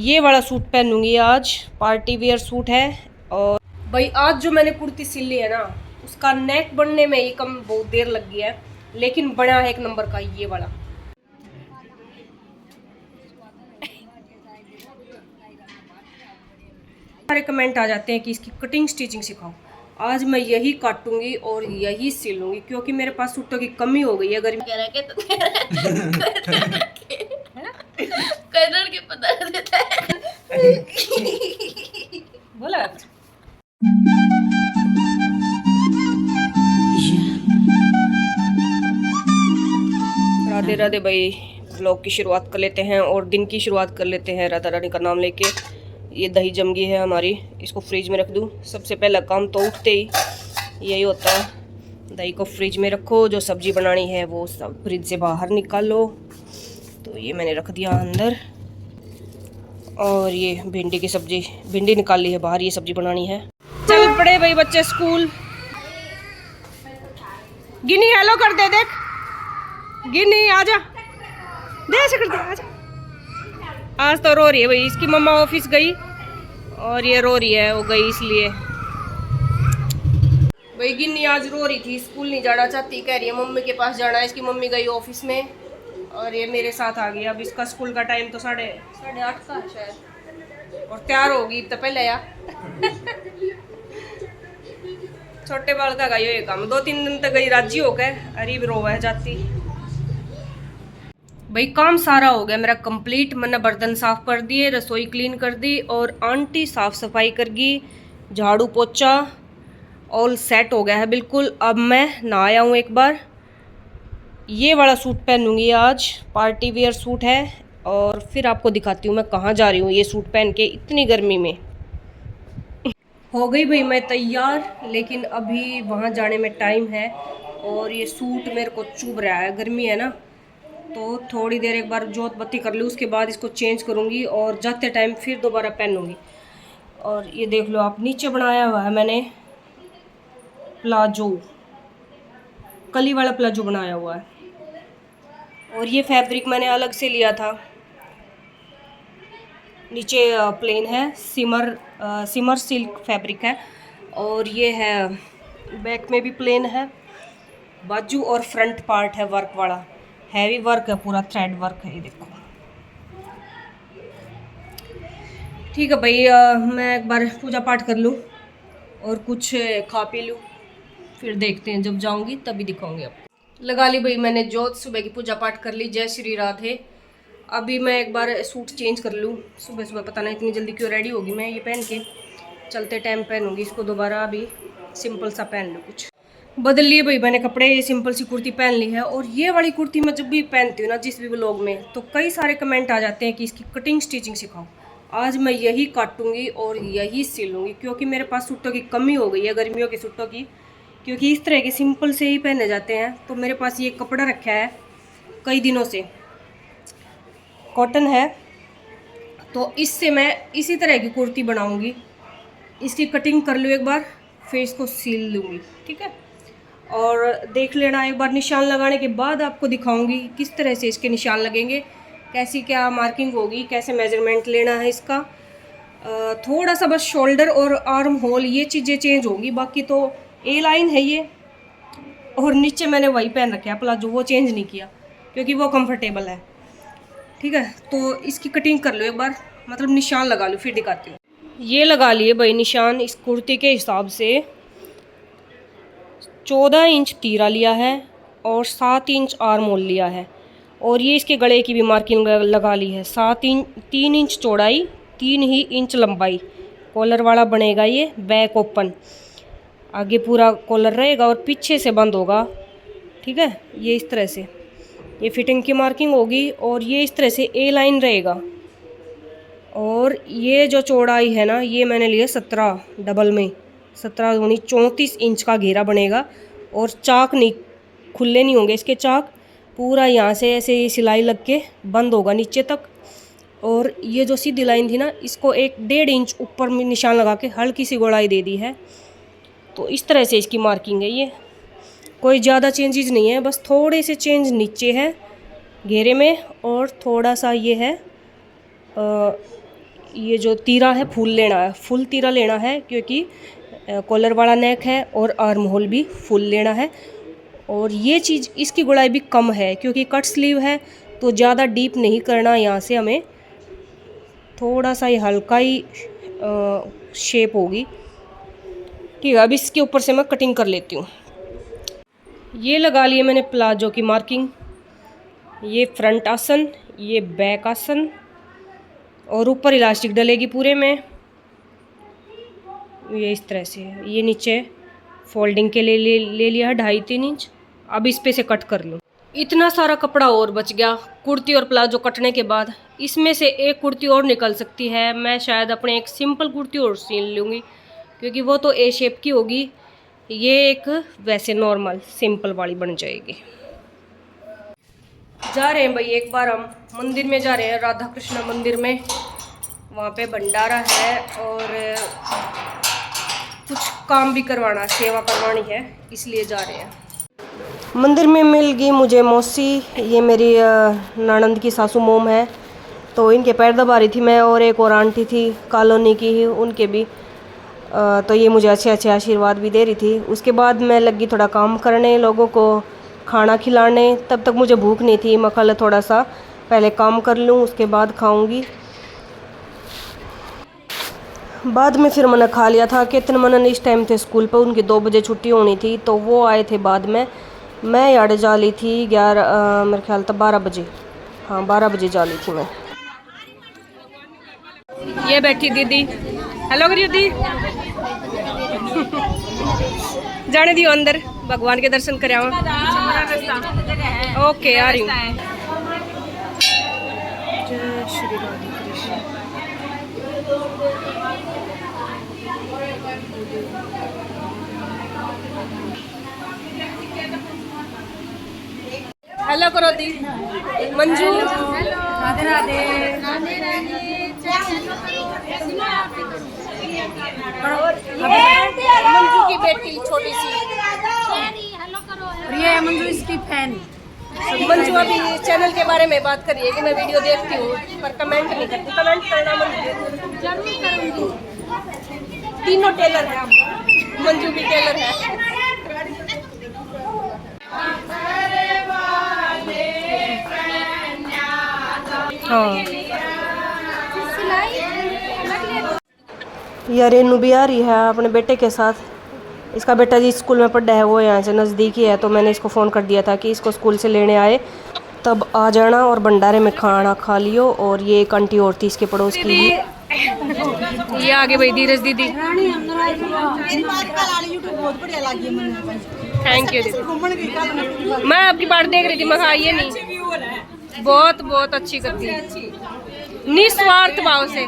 ये वाला सूट पहनूंगी आज, पार्टी वेयर सूट है। और भाई आज जो मैंने कुर्ती सिल ली है ना, उसका नेक बनने में ही कम बहुत देर लग गई है, लेकिन बना है एक नंबर का ये वाला। सारे कमेंट आ जाते हैं कि इसकी कटिंग स्टिचिंग सिखाओ। आज मैं यही काटूंगी और यही सिलूंगी, क्योंकि मेरे पास सूटों की कमी हो गई है। अगर कलर के पता देता है बोला राधे राधे भाई। व्लॉग की शुरुआत कर लेते हैं और दिन की शुरुआत कर लेते हैं राधा रानी का नाम लेके। ये दही जम गई है हमारी, इसको फ्रिज में रख दूँ। सबसे पहला काम तो उठते ही यही होता है, दही को फ्रिज में रखो। जो सब्जी बनानी है वो सब फ्रिज से बाहर निकालो। तो ये मैंने रख दिया अंदर। और ये भिंडी की सब्जी, भिंडी निकाल ली है बाहर, ये सब्जी बनानी है। चल पड़े भाई बच्चे स्कूल। गिनी हेलो कर दे, देख गिनी आजा, दे ऐसे कर दे आजा। आज तो रो रही है भाई, इसकी मम्मा ऑफिस गई और ये रो रही है, वो गई इसलिए। भाई गिन्नी आज रो रही थी, स्कूल नहीं जाना चाहती, कह रही है मम्मी के पास जाना है। इसकी मम्मी गई ऑफिस में और ये मेरे साथ आ गई। अब इसका स्कूल का टाइम तो साढ़े आठ का है शायद, और तैयार होगी तो पहले यार छोटे बाल का गई ये काम, 2-3 दिन तक गई राजी हो गए, अरीब रोवा जाती। भाई काम सारा हो गया मेरा कंप्लीट। मैंने बर्तन साफ कर दिए, रसोई क्लीन कर दी और आंटी साफ सफाई कर गई, झाड़ू पोछा ऑल सेट हो गया है बिल्कुल। अब मैं नहाया हूँ एक बार। ये वाला सूट पहनूंगी आज, पार्टी वेयर सूट है। और फिर आपको दिखाती हूँ मैं कहाँ जा रही हूँ ये सूट पहन के इतनी गर्मी में। हो गई भाई मैं तैयार, लेकिन अभी वहाँ जाने में टाइम है और ये सूट मेरे को चुभ रहा है, गर्मी है ना। तो थोड़ी देर एक बार जोत बत्ती कर लूँ, उसके बाद इसको चेंज करूँगी और जाते टाइम फिर दोबारा पहनूँगी। और ये देख लो आप, नीचे बनाया हुआ है मैंने प्लाजो, कली वाला प्लाजो बनाया हुआ है। और ये फैब्रिक मैंने अलग से लिया था, नीचे प्लेन है, सिमर सिल्क फैब्रिक है। और ये है बैक में भी प्लेन है, बाजू और फ्रंट पार्ट है वर्क वाला, हैवी वर्क है, पूरा थ्रेड वर्क है। ये देखो ठीक है भाई। मैं एक बार पूजा पाठ कर लूँ और कुछ खा पी लूँ, फिर देखते हैं, जब जाऊँगी तभी दिखाऊँगी आपको। लगा ली भाई मैंने जोत, सुबह की पूजा पाठ कर ली, जय श्री राधे। अभी मैं एक बार सूट चेंज कर लूँ, सुबह सुबह पता नहीं इतनी जल्दी क्यों रेडी होगी मैं। ये पहन के चलते टाइम पहनूंगी इसको दोबारा, अभी सिंपल सा पहन लूँ। कुछ बदल लिए भाई मैंने कपड़े, ये सिंपल सी कुर्ती पहन ली है। और ये वाली कुर्ती मैं जब भी पहनती हूँ ना, जिस भी व्लॉग में, तो कई सारे कमेंट आ जाते हैं कि इसकी कटिंग स्टिचिंग सिखाओ। आज मैं यही काटूंगी और यही सिलूँगी, क्योंकि मेरे पास सूटों की कमी हो गई है, गर्मियों के सूटों की। क्योंकि इस तरह के सिंपल से ही पहने जाते हैं। तो मेरे पास ये कपड़ा रखा है कई दिनों से, कॉटन है, तो इससे मैं इसी तरह की कुर्ती बनाऊंगी। इसकी कटिंग कर लूँ एक बार, फिर इसको सील लूँगी, ठीक है। और देख लेना एक बार, निशान लगाने के बाद आपको दिखाऊंगी किस तरह से इसके निशान लगेंगे, कैसी क्या मार्किंग होगी, कैसे मेजरमेंट लेना है इसका। थोड़ा सा बस शोल्डर और आर्म होल ये चीज़ें चेंज होगी, बाकी तो ए लाइन है ये। और नीचे मैंने वही पहन रखा है प्लाजो, वो चेंज नहीं किया क्योंकि वो कंफर्टेबल है, ठीक है। तो इसकी कटिंग कर लो एक बार, मतलब निशान लगा लो, फिर दिखाती हूँ। ये लगा लिए भाई निशान इस कुर्ती के हिसाब से। 14 इंच तीरा लिया है और 7 इंच आर्म होल लिया है। और ये इसके गले की भी मार्किंग लगा ली है, 3 इंच चौड़ाई, 3 ही इंच लंबाई। कॉलर वाला बनेगा ये, बैक ओपन, आगे पूरा कॉलर रहेगा और पीछे से बंद होगा, ठीक है। ये इस तरह से ये फिटिंग की मार्किंग होगी और ये इस तरह से ए लाइन रहेगा। और ये जो चौड़ाई है ना, ये मैंने लिया 17 डबल में, 17 दूनी 34 इंच का घेरा बनेगा। और चाक नहीं, खुले नहीं होंगे इसके चाक, पूरा यहाँ से ऐसे ये सिलाई लग के बंद होगा नीचे तक। और ये जो सीधी लाइन थी ना, इसको 1.5 इंच ऊपर में निशान लगा के हल्की सी गोलाई दे दी है। तो इस तरह से इसकी मार्किंग है। ये कोई ज़्यादा चेंजेस नहीं है, बस थोड़े से चेंज नीचे है घेरे में, और थोड़ा सा ये है ये जो तीरा है फुल लेना है, फुल तीरा लेना है, क्योंकि कॉलर वाला नेक है और आर्म होल भी फुल लेना है। और ये चीज़ इसकी गुड़ाई भी कम है, क्योंकि कट स्लीव है तो ज़्यादा डीप नहीं करना। यहाँ से हमें थोड़ा सा ही हल्का ही शेप होगी। ठीक है, अब इसके ऊपर से मैं कटिंग कर लेती हूँ। ये लगा लिए मैंने प्लाजो की मार्किंग। ये फ्रंट आसन, ये बैक आसन, और ऊपर इलास्टिक डलेगी पूरे में। ये इस तरह से है। ये नीचे फोल्डिंग के लिए ले लिया है 2.5-3 इंच। अब इस पे से कट कर लूँ। इतना सारा कपड़ा और बच गया कुर्ती और प्लाजो कटने के बाद। इसमें से एक कुर्ती और निकल सकती है। मैं शायद अपने एक सिंपल कुर्ती और सील लूँगी, क्योंकि वो तो ए शेप की होगी। ये एक वैसे नॉर्मल सिंपल वाली बन जाएगी। जा रहे हैं भाई, एक बार हम मंदिर में जा रहे हैं, राधा कृष्ण मंदिर में। वहाँ पे भंडारा है और कुछ काम भी करवाना, सेवा करवानी है, इसलिए जा रहे हैं। मंदिर में मिल गई मुझे मौसी। ये मेरी ननंद की सासू मोम है, तो इनके पैर दबा रही थी मैं, और एक और आंटी थी कॉलोनी की ही, उनके भी। तो ये मुझे अच्छे अच्छे आशीर्वाद भी दे रही थी। उसके बाद मैं लगी थोड़ा काम करने, लोगों को खाना खिलाने। तब तक मुझे भूख नहीं थी, मैं कल थोड़ा सा पहले काम कर लूँ, उसके बाद खाऊंगी। बाद में फिर मैंने खा लिया था। केतन मनन इस टाइम थे स्कूल पर, उनकी 2 बजे छुट्टी होनी थी, तो वो आए थे बाद में। मैं यार्ड जा ली थी 11 मेरे ख्याल था 12 बजे। हाँ 12 बजे जा ली थी मैं। ये बैठी दीदी, हेलो करियो दी। जाने दियो अंदर, भगवान के दर्शन कर आओ। ओके आ रही हूँ। जय श्री राधे कृष्ण। हेलो करो दी। मंजू, राधे राधे। मंजू की बेटी छोटी सी, और ये मंजू इसकी फैन। मंजू अभी चैनल के बारे में बात करिए कि मैं वीडियो देखती हूँ पर कमेंट नहीं करती। कमेंट करना मंजू जरूर करूँगी। तीनों टेलर हैं, मंजू भी टेलर है। हाँ यार, रेनू भी आ रही है अपने बेटे के साथ। इसका बेटा जी स्कूल में पढ़ा है, वो यहाँ से नज़दीक ही है, तो मैंने इसको फ़ोन कर दिया था कि इसको स्कूल से लेने आए तब आ जाना, और भंडारे में खाना खा लियो। और ये एक आंटी और थी इसके पड़ोस की, ये आगे भाई धीरज दीदी। थैंक यू दीदी। मैं आपकी बात देख रही थी, मैं ये नहीं, बहुत बहुत अच्छी करती है, निस्वार्थ भाव से।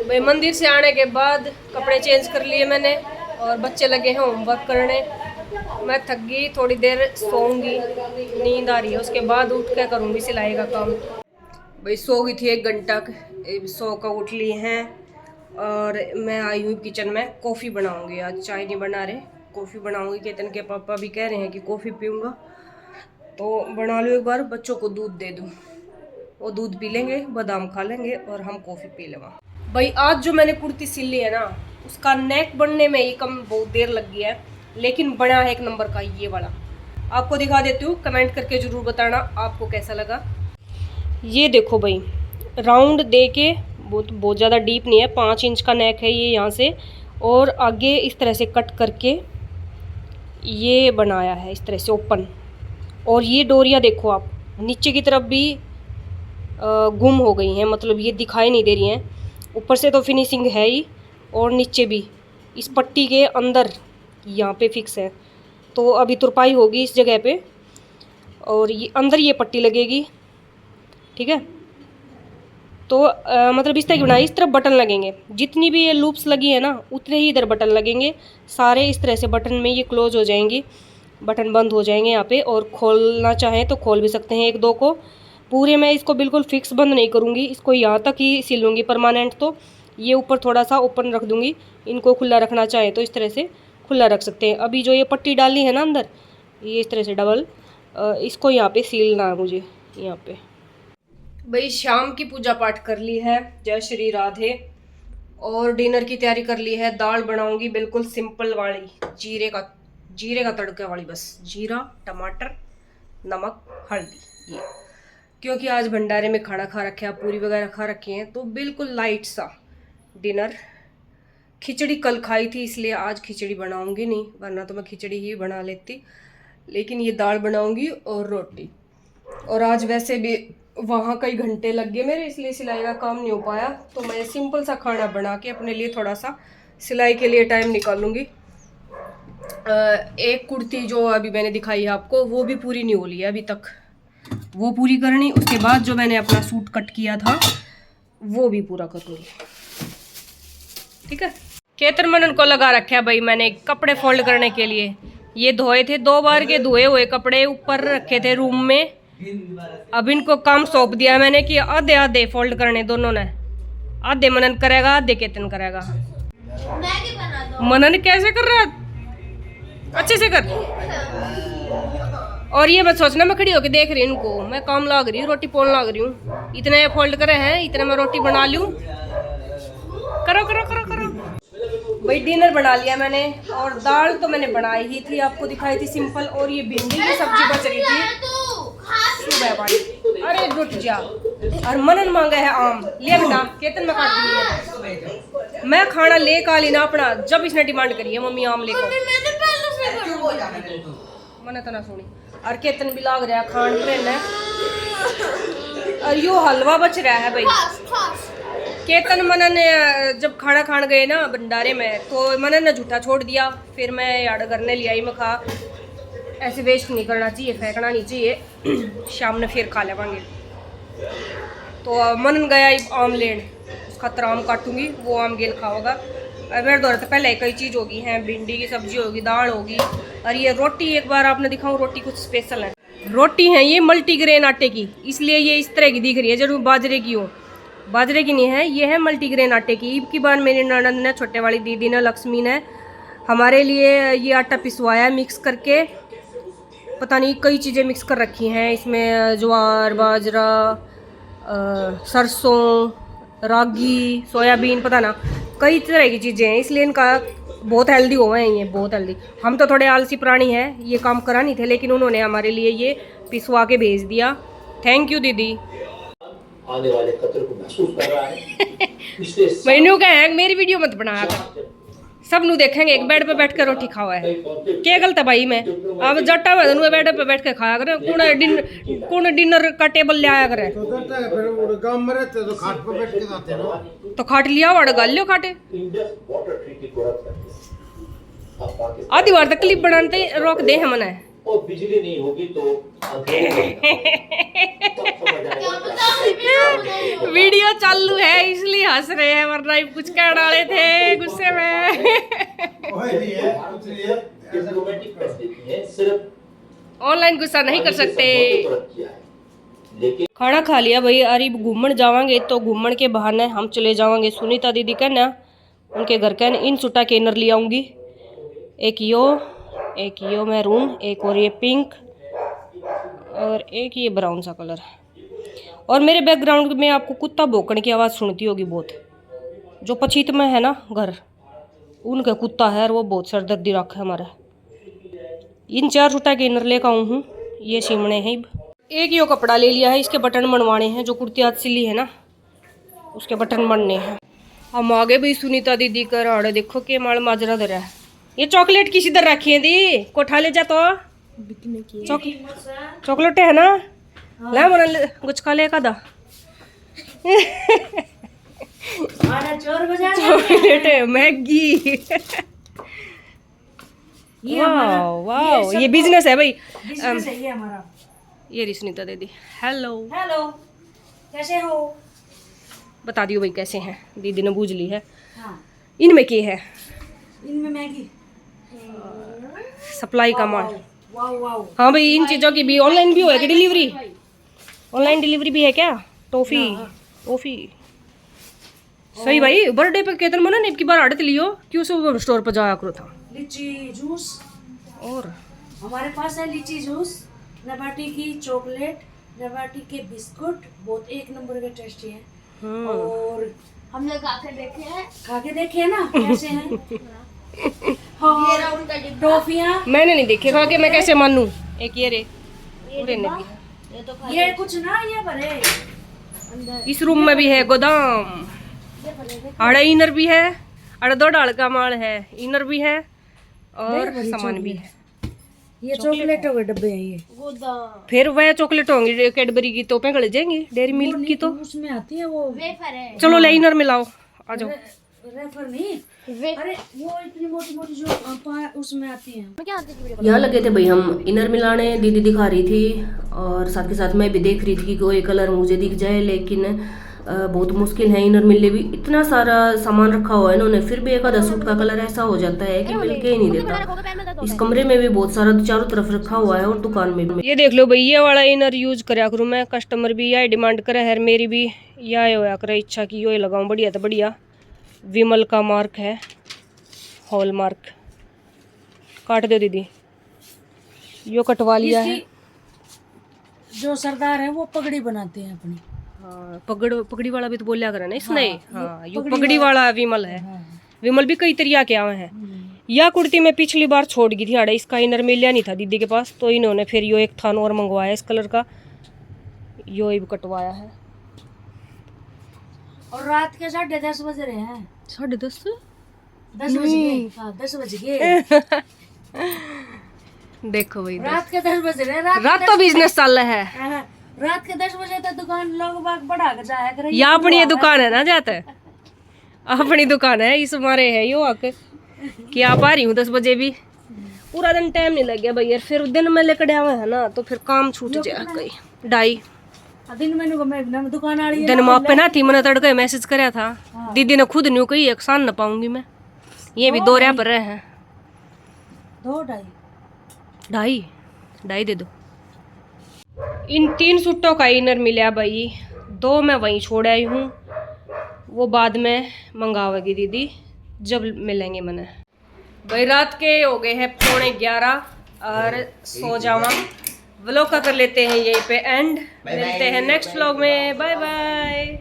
भाई मंदिर से आने के बाद कपड़े चेंज कर लिए मैंने, और बच्चे लगे हैं होमवर्क करने। मैं थक गई, थोड़ी देर सोऊंगी, नींद आ रही है, उसके बाद उठ के करूँगी सिलाई का काम। भाई सो गई थी 1 घंटा, सो कर उठ ली हैं, और मैं आई हूँ किचन में। कॉफ़ी बनाऊंगी आज, चाय नहीं बना रहे, कॉफ़ी बनाऊंगी। केतन के पापा भी कह रहे हैं कि कॉफ़ी पीऊँगा, तो बना लूँ एक बार, बच्चों को दूध दे दूँ, वो दूध पी लेंगे, बादाम खा लेंगे, और हम कॉफ़ी पी लेंगे। भाई आज जो मैंने कुर्ती सिली है ना, उसका नेक बनने में ही बहुत देर लग गई है, लेकिन बना है 1 नंबर का। ये वाला आपको दिखा देती हूँ, कमेंट करके ज़रूर बताना आपको कैसा लगा। ये देखो भाई, राउंड दे के, बहुत ज़्यादा डीप नहीं है, 5 इंच का नेक है ये यहाँ से, और आगे इस तरह से कट करके ये बनाया है इस तरह से ओपन। और ये डोरियाँ देखो आप, नीचे की तरफ भी गुम हो गई हैं, मतलब ये दिखाई नहीं दे रही हैं। ऊपर से तो फिनिशिंग है ही, और नीचे भी इस पट्टी के अंदर यहाँ पे फिक्स है, तो अभी तुरपाई होगी इस जगह पे, और ये अंदर ये पट्टी लगेगी। ठीक है, तो मतलब इस तरह की बनाई, इस तरफ बटन लगेंगे, जितनी भी ये लूप्स लगी है ना उतने ही इधर बटन लगेंगे सारे। इस तरह से बटन में ये क्लोज हो जाएंगी, बटन बंद हो जाएंगे यहाँ पे, और खोलना चाहें तो खोल भी सकते हैं 1-2 को। पूरे मैं इसको बिल्कुल फिक्स बंद नहीं करूँगी, इसको यहाँ तक ही सिलूँगी परमानेंट। तो ये ऊपर थोड़ा सा ओपन रख दूँगी, इनको खुला रखना चाहे तो इस तरह से खुला रख सकते हैं। अभी जो ये पट्टी डाली है ना अंदर, ये इस तरह से डबल, इसको यहाँ पे सीलना है मुझे यहाँ पे। भाई शाम की पूजा पाठ कर ली है, जय श्री राधे, और डिनर की तैयारी कर ली है। दाल बनाऊंगी बिल्कुल सिंपल वाली, जीरे का तड़का वाली, बस जीरा टमाटर नमक हल्दी, ये क्योंकि आज भंडारे में खाना खा रखे हैं, पूरी वगैरह खा रखे हैं, तो बिल्कुल लाइट सा डिनर। खिचड़ी कल खाई थी इसलिए आज खिचड़ी बनाऊंगी नहीं, वरना तो मैं खिचड़ी ही बना लेती, लेकिन ये दाल बनाऊंगी और रोटी। और आज वैसे भी वहाँ कई घंटे लग गए मेरे, इसलिए सिलाई का काम नहीं हो पाया, तो मैं सिंपल सा खाना बना के अपने लिए थोड़ा सा सिलाई के लिए टाइम निकालूंगी। एक कुर्ती जो अभी मैंने दिखाई है आपको, वो भी पूरी नहीं हो रही है अभी तक, वो पूरी करनी। उसके बाद जो मैंने अपना सूट कट किया था वो भी पूरा करूँगी, ठीक है। केतर मनन को लगा रखा है भाई मैंने कपड़े फोल्ड करने के लिए। ये धोए थे 2 बार के, धोए हुए कपड़े ऊपर रखे थे रूम में। अब इनको काम सौंप दिया मैंने कि आधे आधे फोल्ड करने दोनों ने, आधे मनन करेगा आधे केतन करेगा। मनन कैसे कर रहा है, अच्छे से कर। और ये मत सोचना मैं खड़ी होके देख रही हूँ इनको, मैं काम लाग रही हूँ, रोटी पोल लाग रही हूँ। इतने फोल्ड करे हैं, इतने मैं रोटी बना लूँ। करो करो करो करो भाई। डिनर बना लिया मैंने, और दाल तो मैंने बनाई ही थी, आपको दिखाई थी सिंपल। और ये भिंडी की सब्जी बच रही थी सुबह वाली। अरे रुक जा। और मनन मांगा है आम, ले बेटा केतन में काट दिया। मैं खाना ले का ली ना अपना, जब इसने डिमांड करी है मम्मी आम लेकर, मैंने तो ना सुनी। और केतन भी लाग रहा है खान प्रेन है। और यो हलवा बच रहा है भाई। केतन मनन जब खाना खान गए ना भंडारे में, तो मनन ने झूठा छोड़ दिया, फिर मैं याद करने लिया ही। मैं खा ऐसे वेस्ट नहीं करना चाहिए, फेंकना नहीं चाहिए, शाम में फिर खा लेवांगे। तो मनन गया आम लेन, उसका आम काटूंगी, वो आम गेल खाओगा। और मेरे दौर तो पहले कई चीज़ होगी हैं, भिंडी की सब्जी होगी, दाल होगी। और ये रोटी एक बार आपने दिखाऊँ, रोटी कुछ स्पेशल है। रोटी है ये मल्टीग्रेन आटे की, इसलिए ये इस तरह की दिख रही है, जरूर बाजरे की हो। बाजरे की नहीं है, ये है मल्टीग्रेन आटे की। ईद की बार मेरी ननद ने, छोटे वाली दीदी ने, लक्ष्मी ने हमारे लिए ये आटा पिसवाया मिक्स करके। पता नहीं कई चीज़ें मिक्स कर रखी हैं इसमें, ज्वार बाजरा सरसों रागी सोयाबीन, पता ना कई तरह की चीज़ें हैं, इसलिए इनका बहुत हेल्दी हुआ है ये, बहुत हेल्दी। हम तो थोड़े आलसी प्राणी हैं, ये काम करा नहीं थे, लेकिन उन्होंने हमारे लिए ये पिसवा के भेज दिया। थैंक यू दीदी। आने वाले खतरे को महसूस कर रहा है। मैनू कहें मेरी वीडियो मत बनाया कर, सब नु देखेंगे एक बेड पे बैठ कर रोटी खावा है, क्या गलत है भाई। मैं अब जट्टा में दोनों बेड पे बैठ के खाया करे, कौन डिनर का टेबल ले आया करे। फिर गांव में रहते तो खाट पे बैठ के जाते हैं ना, तो खाट लिया वाड़ गाल लियो खाटे। आधी बार तक क्लिप बनाते रोक दे हम ना, और बिजली नहीं होगी तो वीडियो चालू है इसलिए हंस रहे हैं, वरना कुछ कह डाले थे गुस्से में। ऑनलाइन गुस्सा नहीं कर सकते। खाना खा लिया भाई, अरे घूमन जावांगे तो घूमन के बहाने हम चले जावांगे सुनीता दीदी का ना, उनके घर का इन सूटा के इनर ले आऊंगी। एक यो मैरून, एक और ये पिंक, और एक ये ब्राउन सा कलर। और मेरे बैकग्राउंड में आपको कुत्ता भौंकने की आवाज़ सुनती होगी बहुत, जो पछीत में है ना घर, उनका कुत्ता है और वो बहुत सरदर्दी रखा है हमारा। इन 4 सूटा के इनर लेकर आऊँ हूँ, ये सिमने हैं। एक यो कपड़ा ले लिया है, इसके बटन बनवाने हैं, जो कुर्ती आज सिली है ना उसके बटन बनने हैं। हम आगे भी सुनीता दीदी का राड़े देखो के माल माजरा धरा है। ये चॉकलेट किसी तरह रखी है दी, कोठा ले जा तो चॉकलेट है ना, ला मना कुछ खा ले का दा चॉकलेट है, मैगी। वाओ वाओ, ये बिजनेस है भाई, ये हमारा। ये रही सुनीता दीदी। हेलो हेलो, कैसे हो बता दियो भाई कैसे हैं। दीदी ने बूझ ली है। हाँ। इनमें क्या है? इनमें मैगी सप्लाई का माल। Wow wow. हाँ भाई, इन चीज़ों की भी ऑनलाइन भी होएगी डिलीवरी। ऑनलाइन डिलीवरी भी है क्या? टॉफी टॉफी सही भाई। बर्थडे पे केतन मना ने की बार आड़त लियो क्यों सब स्टोर पर जाया करो था। लीची जूस और हमारे पास है, लीची जूस, नबाटी की चॉकलेट, नबाटी के बिस्कुट बहुत एक नंबर के टेस्टी है। और हमने खा के देखे हैं ना कैसे हैं। और टॉफियाँ मैंने नहीं देखे खा के मैं कैसे मानूं। एक ये रे पूरे ने भी ये तो ये कुछ ना ये भरे अंदर। इस रूम में भी है गोदाम। आड़े इनर भी है, आड़े 2 डाल का माल है, इनर भी है और सामान भी है। ये चॉकलेटों के डब्बे हैं ये। गोदाम फिर वह चॉकलेट होंगी कैडबरी की तो गल जाएंगी, डेयरी मिल्क की तो। उसमें आती है वो वेफर है। चलो ले इनर मिलाओ आ जाओ। रेफर नहीं, अरे वो इतनी मोटी मोटी जो उसमें आती है। यहाँ लगे थे भाई हम इनर मिलाने, दीदी दिखा रही थी और साथ के साथ मैं भी देख रही थी कि कोई कलर मुझे दिख जाए, लेकिन बहुत मुश्किल है इनर मिलने भी। इतना सारा सामान रखा हुआ है इन्होंने, फिर भी एक आधा सूट का कलर ऐसा हो जाता है कि मिल के ही नहीं देता। इस कमरे में भी बहुत सारा चारों तरफ रखा हुआ है और दुकान में भी। ये देख लो भाई, ये वाला इनर यूज करया करूँ मैं। कस्टमर भी यह डिमांड करे है, मेरी भी यह होया करे इच्छा की यो लगाऊं। बढ़िया तो बढ़िया विमल का मार्क है, हॉल मार्क। काट दो दीदी, यो कटवा लिया है। जो सरदार है वो पगड़ी बनाते हैं अपनी। हाँ पगड़ी वाला भी तो बोलिया करे ना इसने। हाँ यो पगड़ी वाला विमल है। विमल भी कई तरिया के आए हैं। यह कुर्ती मैं पिछली बार छोड़ गई थी आड़े, इसका इनर मिलिया नहीं था दीदी के पास, तो इन्होंने फिर यो एक थान और मंगवाया इस कलर का, यो भी कटवाया है। और रात के 10:30 बज रहे हैं। 10:30 10 बज गए। हाँ 10 बज गए। देखो भाई रात के 10 बज रहे हैं। रात तो बिजनेस चल रहा है। हाँ, रात के 10 बजे तक दुकान लोग बाग बढ़ा कर जाया करे। या अपनी ये दुकान है ना जाता है, अपनी दुकान है इस मारे है यो आके कि आप आ रही हूँ 10 बजे भी। पूरा दिन टाइम नहीं लग गया भैया, फिर दिन में लेकर आवे है ना तो फिर काम छूट जाए कहीं। 2:30 दिन में दुकान आ रही है। दिन में पे ना थी, मैंने तड़के मैसेज कराया था। दीदी ने खुद न्यू कही एक सान न पाऊंगी मैं, ये भी 2 रह पर रहे हैं। 2:30 दे दो। इन 3 सूटों का इनर मिला भाई, 2 मैं वहीं छोड़ आई हूँ, वो बाद में मंगावेगी दीदी जब मिलेंगे मैंने। भाई रात के हो गए हैं 11:15 और सो जावा। व्लॉग का कर लेते हैं यहीं पे एंड। मिलते हैं नेक्स्ट व्लॉग में। Bye bye.